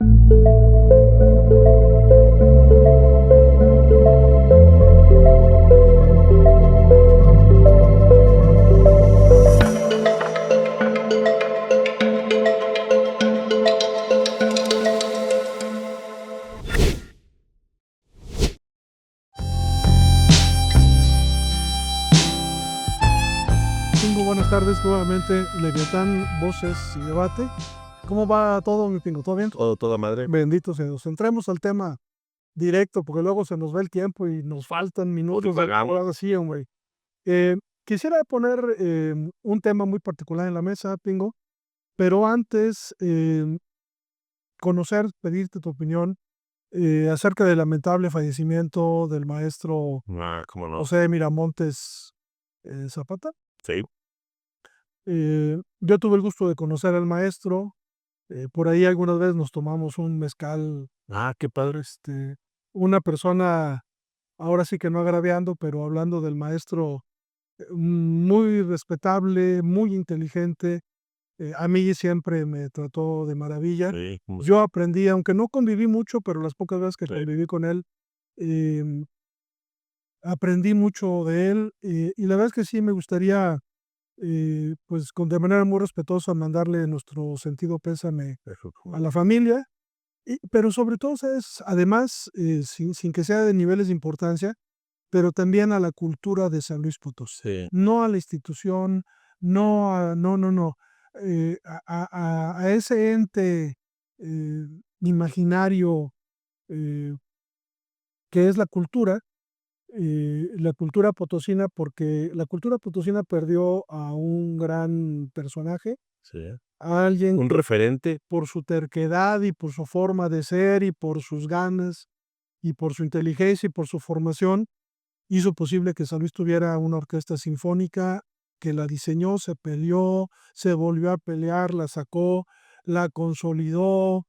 Pingo, buenas tardes nuevamente, Leviatán, Voces y Debate. ¿Cómo va todo, mi Pingo? ¿Todo bien? Toda madre. Bendito sea Dios. Entremos al tema directo, porque luego se nos va el tiempo y nos faltan minutos. Divagamos. Ahora sí, hombre. Quisiera poner un tema muy particular en la mesa, Pingo, pero antes pedirte tu opinión acerca del lamentable fallecimiento del maestro ¿Cómo no? José Miramontes Zapata. Sí. Yo tuve el gusto de conocer al maestro. Por ahí algunas veces nos tomamos un mezcal. Qué padre. Una persona, ahora sí que no agraviando, pero hablando del maestro, muy respetable, muy inteligente. A mí siempre me trató de maravilla. Sí, Yo aprendí, aunque no conviví mucho, pero las pocas veces que Sí. conviví con él, em, aprendí mucho de él. Y la verdad es que sí me gustaría, pues, de manera muy respetuosa, mandarle nuestro sentido pésame a la familia. Pero sobre todo, ¿sabes? Además, sin que sea de niveles de importancia, pero también a la cultura de San Luis Potosí. Sí. No a la institución, no, a ese ente eh, imaginario eh, que es la cultura potosina, porque la cultura potosina perdió a un gran personaje, Sí. a alguien Un que referente. por su terquedad y por su forma de ser y por sus ganas y por su inteligencia y por su formación, hizo posible que San Luis tuviera una orquesta sinfónica, que la diseñó, se peleó, se volvió a pelear, la sacó, la consolidó,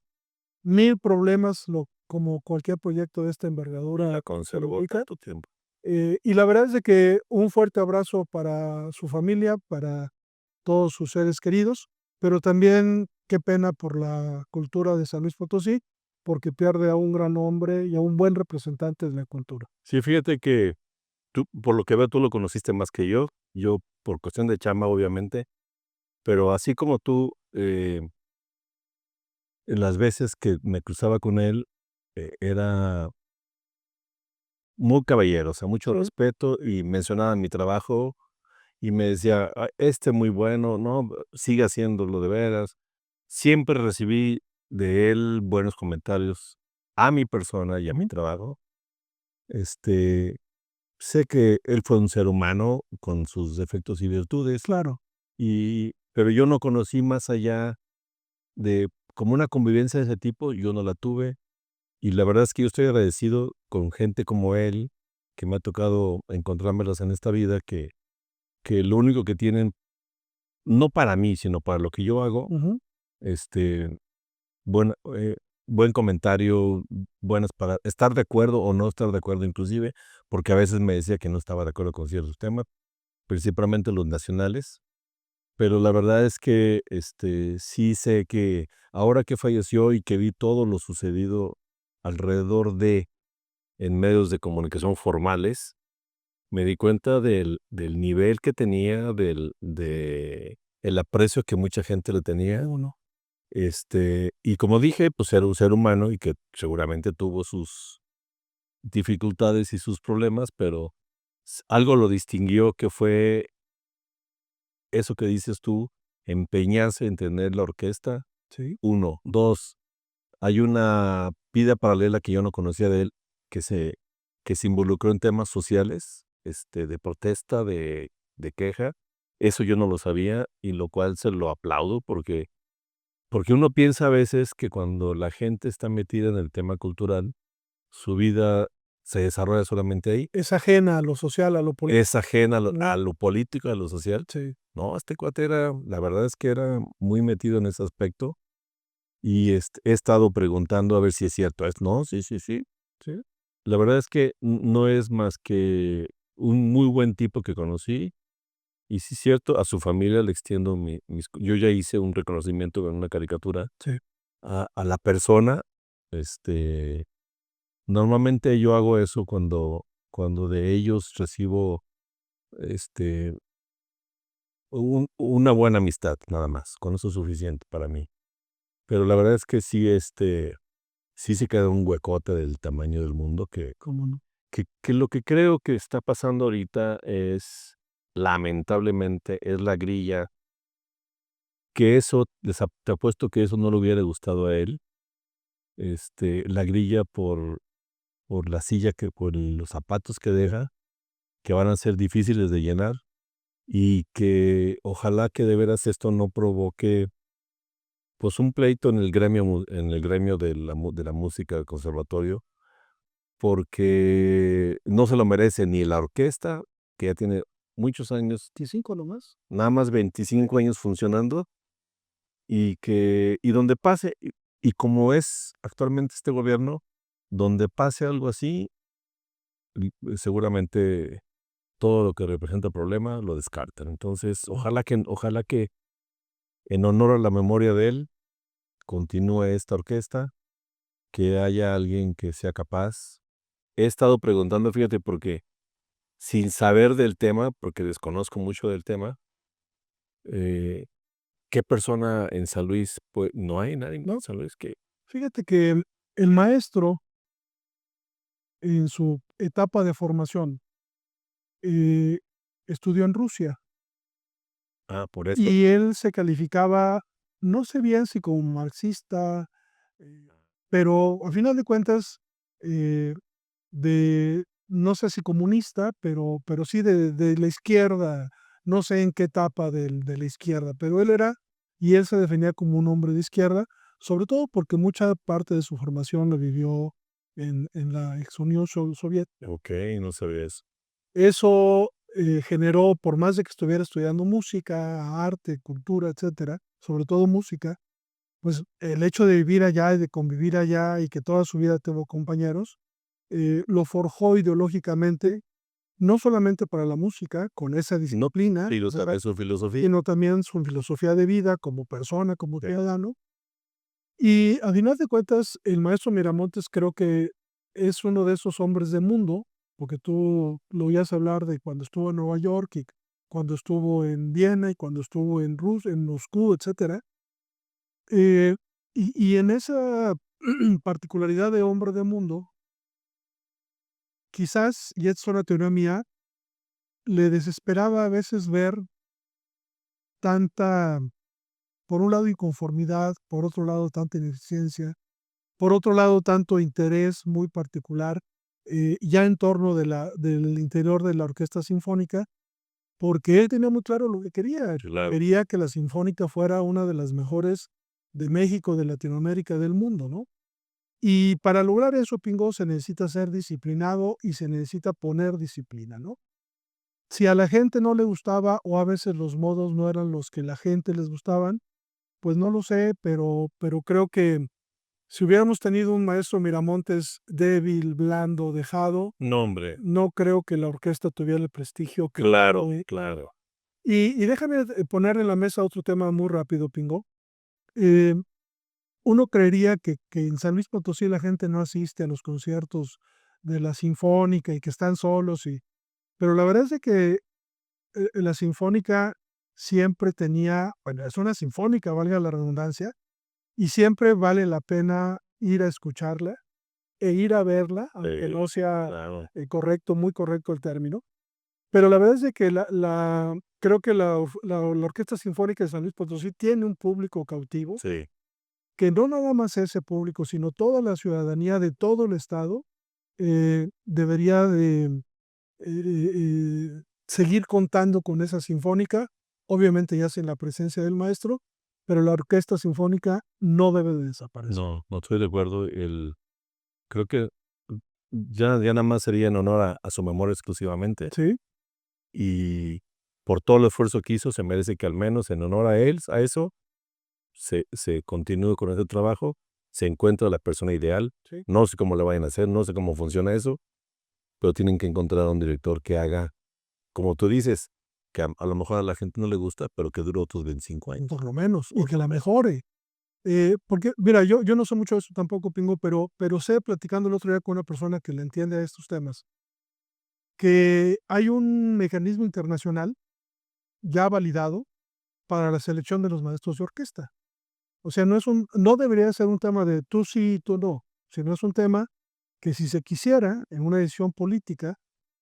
1000 problemas, como cualquier proyecto de esta envergadura La conservó implica. tanto tiempo. Y la verdad es de que un fuerte abrazo para su familia, para todos sus seres queridos, pero también qué pena por la cultura de San Luis Potosí, porque pierde a un gran hombre y a un buen representante de la cultura. Sí, fíjate que tú, por lo que veo, tú lo conociste más que yo. Yo por cuestión de chamba, obviamente, pero así como tú, en las veces que me cruzaba con él, era muy caballero, o sea, mucho respeto, y mencionaba mi trabajo y me decía: muy bueno, no, sigue haciéndolo de veras". Siempre recibí de él buenos comentarios a mi persona y a mi trabajo. Sé que él fue un ser humano con sus defectos y virtudes, Claro. pero yo no conocí más allá de como una convivencia de ese tipo, yo no la tuve. Y la verdad es que yo estoy agradecido con gente como él, que me ha tocado encontrármelas en esta vida, que lo único que tienen, no para mí, sino para lo que yo hago, Ujú. este, buen, eh, buen comentario, buenas para estar de acuerdo o no estar de acuerdo inclusive, porque a veces me decía que no estaba de acuerdo con ciertos temas, principalmente los nacionales, pero la verdad es que sí sé que ahora que falleció y que vi todo lo sucedido alrededor en medios de comunicación formales, me di cuenta del nivel que tenía, el aprecio que mucha gente le tenía. Uno. Y como dije, pues era un ser humano y que seguramente tuvo sus dificultades y sus problemas, pero algo lo distinguió, que fue eso que dices tú, empeñarse en tener la orquesta. Sí. 1, 2, hay una vida paralela que yo no conocía de él, que se involucró en temas sociales, de protesta, de queja. Eso yo no lo sabía, y lo cual se lo aplaudo, porque uno piensa a veces que cuando la gente está metida en el tema cultural, su vida se desarrolla solamente ahí. Es ajena a lo social, a lo político. Es ajena No. a lo político, a lo social. Sí. No, este cuate la verdad es que era muy metido en ese aspecto, y he estado preguntando a ver si es cierto. No, sí, sí, sí. Sí. La verdad es que no es más que un muy buen tipo que conocí, y sí es cierto, a su familia le extiendo yo ya hice un reconocimiento en una caricatura. Sí. a la persona. Normalmente yo hago eso cuando de ellos recibo una buena amistad, nada más. Con eso es suficiente para mí. Pero la verdad es que sí, sí se queda un huecote del tamaño del mundo ¿Cómo no? que lo que creo que está pasando ahorita es, lamentablemente, es la grilla, que eso, te apuesto que eso no le hubiera gustado a él, la grilla por la silla, por los zapatos que deja, que van a ser difíciles de llenar, y que ojalá que de veras esto no provoque, pues, un pleito en el gremio de la música del conservatorio, porque no se lo merece ni la orquesta, que ya tiene muchos años, 25 nomás. nada más 25 años funcionando, y donde pase, y como es actualmente este gobierno, donde pase algo así, seguramente todo lo que representa problema lo descartan. Entonces, ojalá que en honor a la memoria de él, continúe esta orquesta, que haya alguien que sea capaz. He estado preguntando, fíjate, porque sin saber del tema, porque desconozco mucho del tema, ¿qué persona en San Luis? Pues no hay nadie en No, San Luis que... fíjate que el maestro, en su etapa de formación, eh, estudió en Rusia Por eso. y él se calificaba, no sé bien si como marxista, eh, pero a final de cuentas, eh, no sé si comunista, pero sí de la izquierda, no sé en qué etapa de la izquierda, pero y él se definía como un hombre de izquierda, sobre todo porque mucha parte de su formación la vivió en la ex Unión Soviética. Ok, no sabía eso. Eso generó, por más de que estuviera estudiando música, arte, cultura, etcétera, sobre todo música, pues el hecho de vivir allá y de convivir allá y que toda su vida tuvo compañeros, lo forjó ideológicamente, no solamente para la música, con esa No, disciplina, pero también su filosofía. sino también su filosofía de vida como persona, como Sí. ciudadano. Y a final de cuentas, el maestro Miramontes creo que es uno de esos hombres de mundo, porque tú lo oías hablar de cuando estuvo en Nueva York y cuando estuvo en Viena y cuando estuvo en Rusia, en Moscú, etcétera. Eh, y en esa particularidad de hombre de mundo, quizás, y es una teoría mía, le desesperaba a veces ver tanta, por un lado, inconformidad, por otro lado, tanta ineficiencia, por otro lado, tanto interés muy particular, ya en torno del interior de la orquesta sinfónica, porque él tenía muy claro lo que quería. Claro. Quería que la sinfónica fuera una de las mejores de México, de Latinoamérica, del mundo, ¿no? Y para lograr eso, Pingo, se necesita ser disciplinado y se necesita poner disciplina, ¿no? Si a la gente no le gustaba o a veces los modos no eran los que la gente les gustaban, pues no lo sé, pero creo que si hubiéramos tenido un maestro Miramontes débil, blando, dejado, No, hombre. no creo que la orquesta tuviera el prestigio que Claro, tuvo. claro. Y déjame poner en la mesa otro tema muy rápido, Pingo. Eh, Uno creería que en San Luis Potosí la gente no asiste a los conciertos de la Sinfónica y que están solos, pero la verdad es de que la Sinfónica siempre tenía, bueno, es una sinfónica, valga la redundancia, y siempre vale la pena ir a escucharla e ir a verla, aunque no sea Claro. correcto, muy correcto el término. Pero la verdad es de que creo que la Orquesta Sinfónica de San Luis Potosí tiene un público cautivo, Sí. que no nada más ese público, sino toda la ciudadanía de todo el estado debería de seguir contando con esa sinfónica, obviamente ya sin la presencia del maestro, pero la orquesta sinfónica no debe de desaparecer. No, no estoy de acuerdo. Creo que ya nada más sería en honor a su memoria exclusivamente. Sí, Y por todo el esfuerzo que hizo, se merece que al menos en honor a él, a eso, se continúe con ese trabajo, se encuentra la persona ideal. sí. No sé cómo le vayan a hacer, no sé cómo funciona eso, pero tienen que encontrar a un director que haga, como tú dices, que a lo mejor a la gente no le gusta, pero que dure otros 25 años. Por lo menos, y que la mejore. Porque, mira, yo no sé mucho de eso tampoco, Pingo, pero sé, platicando el otro día con una persona que le entiende a estos temas, que hay un mecanismo internacional ya validado para la selección de los maestros de orquesta. O sea, no debería ser un tema de tú sí, tú no, sino es un tema que si se quisiera, en una decisión política,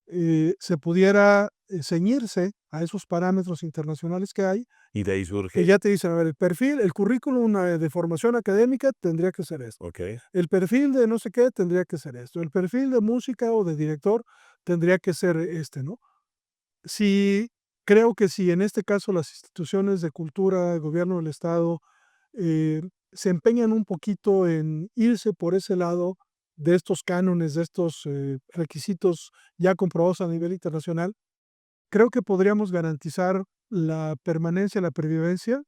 se pudiera ceñirse a esos parámetros internacionales que hay, Y de ahí que surge. ya te dicen, a ver, el perfil, el currículum de formación académica tendría que ser esto. Ok. El perfil de no sé qué tendría que ser esto. El perfil de música o de director tendría que ser este, ¿no? Sí, creo que si en este caso las instituciones de cultura, el gobierno del estado, eh, se empeñan un poquito en irse por ese lado de estos cánones, de estos requisitos ya comprobados a nivel internacional, creo que podríamos garantizar la permanencia, la pervivencia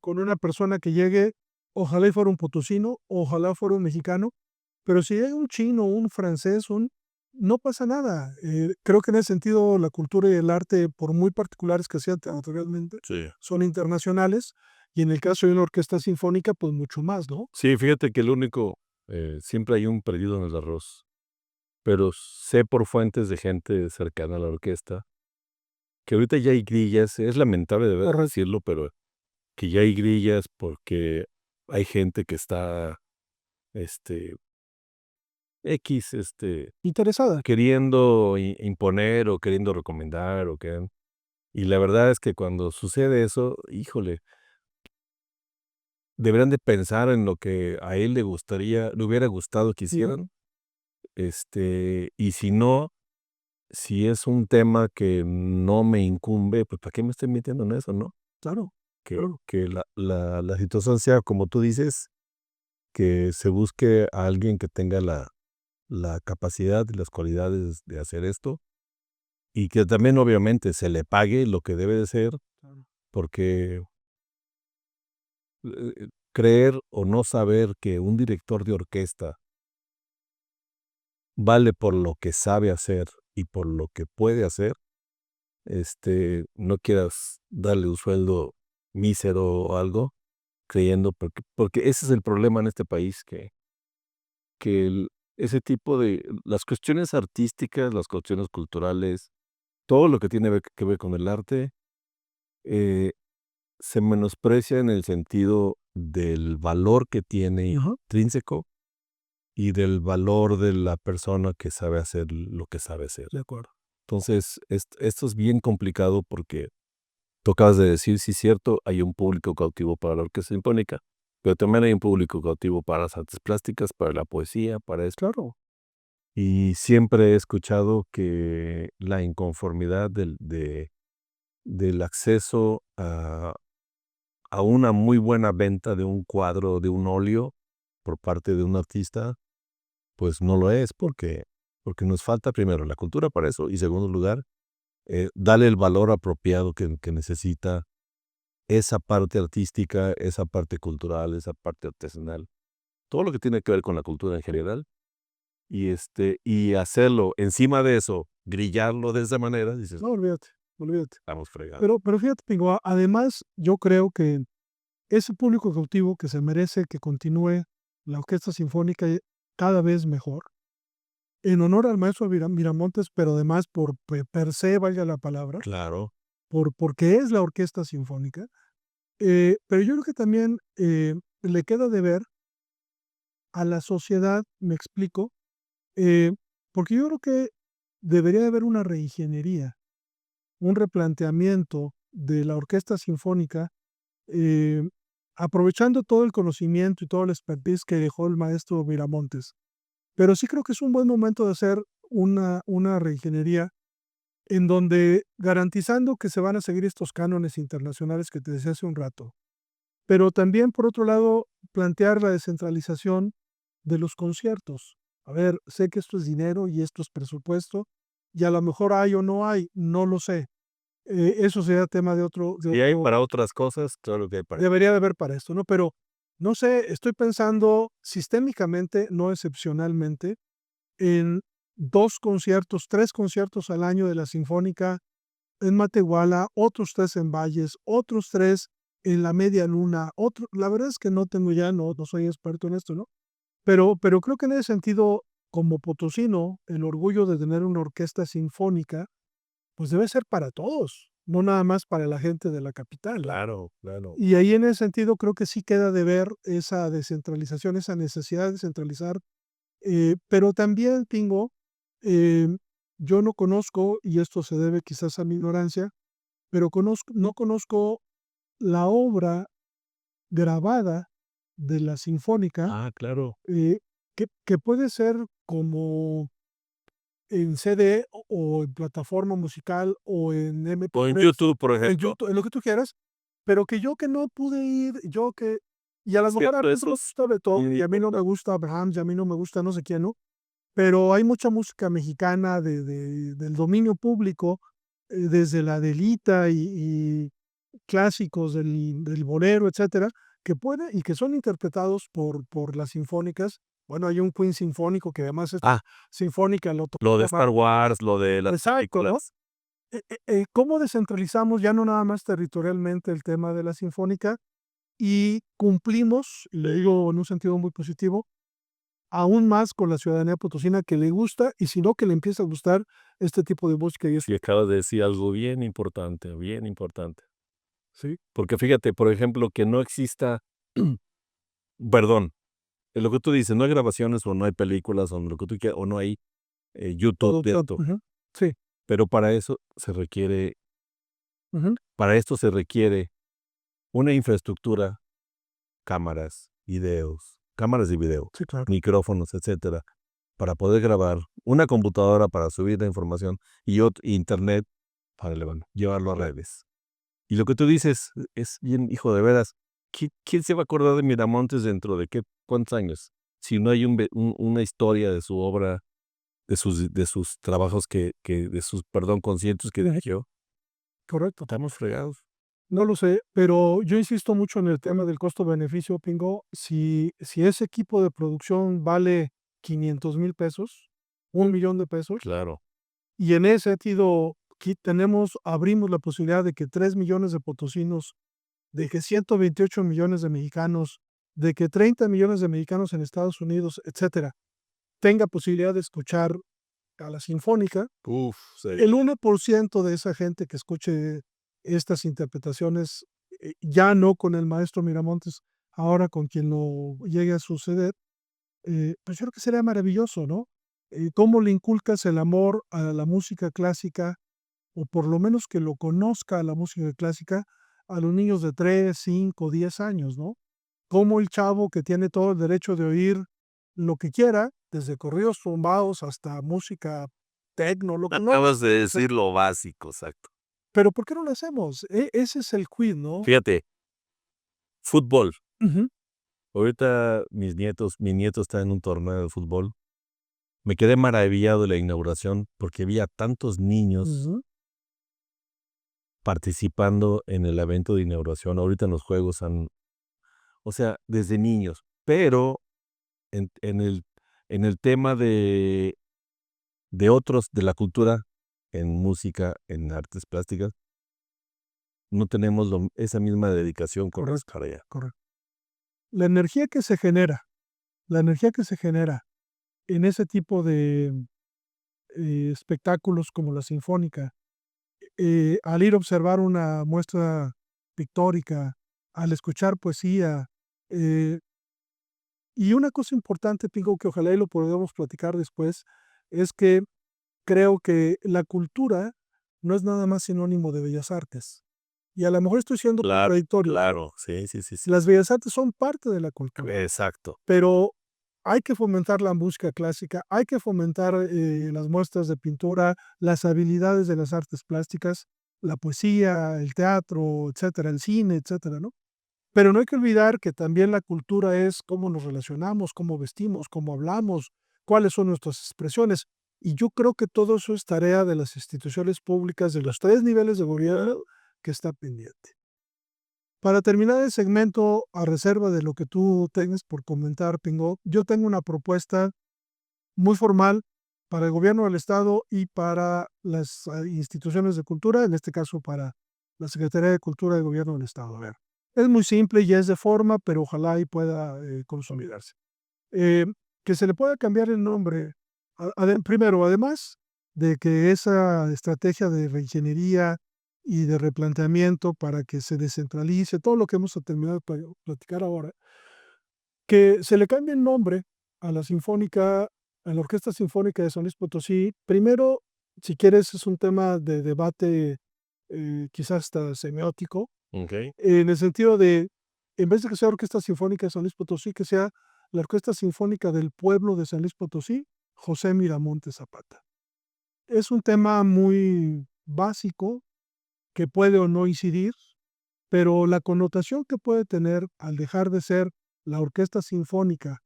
con una persona que llegue, ojalá y fuera un potosino, ojalá fuera un mexicano, pero si hay un chino, un francés, no pasa nada. Creo que en ese sentido la cultura y el arte, por muy particulares que sean territorialmente, Sí. son internacionales, y en el caso de una orquesta sinfónica, pues mucho más, ¿no? Sí, fíjate que el único, siempre hay un perdido en el arroz, pero sé por fuentes de gente cercana a la orquesta que ahorita ya hay grillas, es lamentable de Correcto. decirlo, pero que ya hay grillas porque hay gente que está, este, Interesada. queriendo imponer o queriendo recomendar y la verdad es que cuando sucede eso, híjole, deberían de pensar en lo que a él le hubiera gustado que Ujú. hicieran, y si no, si es un tema que no me incumbe, pues, ¿para qué me estoy metiendo en eso, no? Claro, claro. Que la situación sea como tú dices, que se busque a alguien que tenga la capacidad y las cualidades de hacer esto, y que también, obviamente, se le pague lo que debe de ser, Claro. porque, creer o no saber que un director de orquesta vale por lo que sabe hacer y por lo que puede hacer, no quieras darle un sueldo mísero o algo, creyendo porque ese es el problema en este país, que ese tipo de las cuestiones artísticas, las cuestiones culturales, todo lo que tiene que ver con el arte, eh, se menosprecia en el sentido del valor que tiene Ajá. intrínseco y del valor de la persona que sabe hacer lo que sabe hacer. De acuerdo. Entonces, esto es bien complicado porque tú acabas de decir, sí, cierto, hay un público cautivo para la orquesta sinfónica, pero también hay un público cautivo para las artes plásticas, para la poesía, para esto. Claro. Y siempre he escuchado que la inconformidad del acceso a una muy buena venta de un cuadro, de un óleo, por parte de un artista, pues no lo es, porque nos falta primero la cultura para eso y segundo lugar, darle el valor apropiado que necesita esa parte artística, esa parte cultural, esa parte artesanal, todo lo que tiene que ver con la cultura en general, y hacerlo encima de eso, grillarlo de esa manera, dices: No, olvídate, olvídate. "Estamos fregados". Pero fíjate, Pingo, además, yo creo que ese público cautivo que se merece que continúe la orquesta sinfónica cada vez mejor, en honor al maestro Miramontes, pero además por per se, valga la palabra, Claro, porque es la orquesta sinfónica. Pero yo creo que también le queda de ver a la sociedad, me explico, eh, porque yo creo que debería de haber una reingeniería, un replanteamiento de la orquesta sinfónica, eh, aprovechando todo el conocimiento y todo el expertise que dejó el maestro Miramontes. Pero sí creo que es un buen momento de hacer una reingeniería en donde garantizando que se van a seguir estos cánones internacionales que te decía hace un rato, pero también, por otro lado, plantear la descentralización de los conciertos. A ver, sé que esto es dinero y esto es presupuesto, y a lo mejor hay o no hay, no lo sé. Eso sería tema de y hay otro, para otras cosas, claro que hay para debería de haber para esto, ¿no? Pero no sé, estoy pensando sistémicamente, no excepcionalmente, en 2 conciertos, 3 conciertos al año de la Sinfónica en Matehuala, otros 3 en Valles, otros 3 en la media luna, otro, la verdad es que no tengo ya, no soy experto en esto, ¿no? Pero creo que en ese sentido, como potosino, el orgullo de tener una orquesta sinfónica, pues debe ser para todos, no nada más para la gente de la capital, ¿no? Claro, claro. Y ahí en ese sentido creo que sí queda de ver esa descentralización, esa necesidad de centralizar, pero también, Pingo, em, yo no conozco, y esto se debe quizás a mi ignorancia, pero no conozco la obra grabada de la sinfónica, Ah, claro. que puede ser como en CD o en plataforma musical o en O en MP3, YouTube, por en ejemplo. YouTube, en lo que tú quieras, pero que yo que no pude ir, yo que y a lo mejor a Cierto, mí no eso me es gusta Beethoven, muy y a mí no me importante. gusta Brahms, y a mí no me gusta no sé quién, ¿no? Pero hay mucha música mexicana del dominio público, desde la Adelita y clásicos del bolero, etcétera, que puede y que son interpretados por las sinfónicas. Bueno, hay un Queen sinfónico que además es Ah, sinfónica, lo lo de tocaba Star Wars, lo de las exacto, ¿no? películas. ¿Cómo descentralizamos ya no nada más territorialmente el tema de la sinfónica y cumplimos, y le digo en un sentido muy positivo, aún más con la ciudadanía potosina que le gusta y si no, que le empieza a gustar este tipo de música y es Y acabas de decir algo bien importante, bien importante. sí, Porque fíjate, por ejemplo, que no exista, perdón, lo que tú dices, no hay grabaciones o no hay películas o lo que tú quieras, o no hay YouTube de producción, esto, ujú, sí, pero para eso se requiere, ujú, para esto se requiere una infraestructura, cámaras, videos, cámaras de video, sí, claro, micrófonos, etcétera, para poder grabar, una computadora para subir la información y internet para llevarlo a redes. Y lo que tú dices es bien, hijo, de veras, ¿quién se va a acordar de Miramontes dentro de cuántos años? Si no hay una historia de su obra, de sus trabajos de sus, perdón, conciertos que dirigió, correcto. estamos fregados. No lo sé, pero yo insisto mucho en el tema del costo-beneficio, Pingo. Si ese equipo de producción vale 500,000 pesos, 1,000,000 de pesos, Claro. y en ese sentido abrimos la posibilidad de que 3 millones de potosinos, de que 128 millones de mexicanos, de que 30 millones de mexicanos en Estados Unidos, etcétera, tenga posibilidad de escuchar a la sinfónica, Uf, el 1% de esa gente que escuche estas interpretaciones, ya no con el maestro Miramontes, ahora con quien lo llegue a suceder, pues yo creo que sería maravilloso, ¿no? ¿Cómo le inculcas el amor a la música clásica, o por lo menos que lo conozca a la música clásica, a los niños de 3, 5, 10 años, ¿no? Cómo el chavo que tiene todo el derecho de oír lo que quiera, desde corridos tumbados hasta música tecno, lo que no, acabas de se decir lo básico, exacto. pero ¿por qué no lo hacemos? Ese es el quid, ¿no? Fíjate, fútbol. Ujú, Ahorita mi nieto está en un torneo de fútbol. Me quedé maravillado de la inauguración porque vi a tantos niños ujú, participando en el evento de inauguración. Ahorita en los juegos o sea, desde niños. Pero en el tema de otros, de la cultura, en música, en artes plásticas, no tenemos esa misma dedicación con correcto, para allá. correcto. La energía que se genera, la energía que se genera en ese tipo de, espectáculos como la sinfónica, al ir a observar una muestra pictórica, al escuchar poesía, eh, y una cosa importante, Pingo, que ojalá y lo podamos platicar después, es que creo que la cultura no es nada más sinónimo de bellas artes. Y a lo mejor estoy siendo Claro, contradictorio. claro. Sí, sí, sí, sí. Las bellas artes son parte de la cultura, Exacto. pero hay que fomentar la música clásica, hay que fomentar las muestras de pintura, las habilidades de las artes plásticas, la poesía, el teatro, etcétera, el cine, etcétera, ¿no? Pero no hay que olvidar que también la cultura es cómo nos relacionamos, cómo vestimos, cómo hablamos, cuáles son nuestras expresiones. Y yo creo que todo eso es tarea de las instituciones públicas de los 3 niveles de gobierno que está pendiente. Para terminar el segmento, a reserva de lo que tú tengas por comentar, Pingo, yo tengo una propuesta muy formal para el gobierno del estado y para las instituciones de cultura, en este caso para la Secretaría de Cultura del gobierno del estado. A ver. Es muy simple y es de forma, pero ojalá y pueda consolidarse. Que se le pueda cambiar el nombre, primero, además de que esa estrategia de reingeniería y de replanteamiento para que se descentralice, todo lo que hemos terminado de platicar ahora, que se le cambie el nombre a la Sinfónica, a la Orquesta Sinfónica de San Luis Potosí. Primero, si quieres, es un tema de debate, quizás hasta semiótico, Okey. en el sentido de, en vez de que sea Orquesta Sinfónica de San Luis Potosí, que sea la Orquesta Sinfónica del Pueblo de San Luis Potosí, José Miramontes Zapata. Es un tema muy básico que puede o no incidir, pero la connotación que puede tener al dejar de ser la Orquesta Sinfónica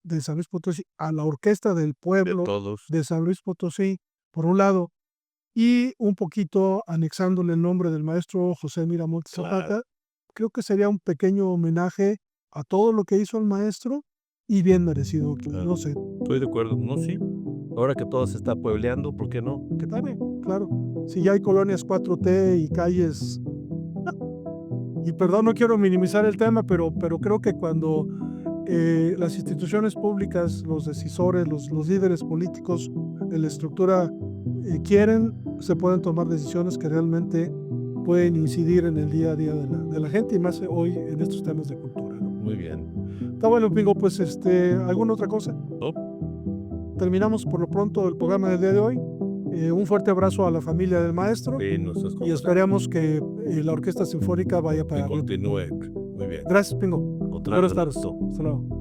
de San Luis Potosí a la Orquesta del De Pueblo todos. de San Luis Potosí, por un lado, y un poquito anexándole el nombre del maestro José Miramontes Claro. Zapata, creo que sería un pequeño homenaje a todo lo que hizo el maestro y bien merecido, no sé. Estoy de acuerdo. No, sí. Ahora que todo se está puebleando, ¿por qué no? Que también, claro, si ya hay colonias 4T y calles, y perdón, no quiero minimizar el tema, pero creo que cuando las instituciones públicas, los decisores, los líderes políticos en la estructura quieren, se pueden tomar decisiones que realmente pueden incidir en el día a día de la gente y más hoy en estos temas de cultura, ¿no? Muy bien. Está bueno, Pingo, pues ¿alguna otra cosa? No, Terminamos por lo pronto el programa del día de hoy. Un fuerte abrazo a la familia del maestro sí, nuestras y esperamos que la Orquesta Sinfónica vaya que para arriba. continúe. Muy bien. Gracias, Pingo. Contrario, Buenas tardes. gusto. Hasta luego.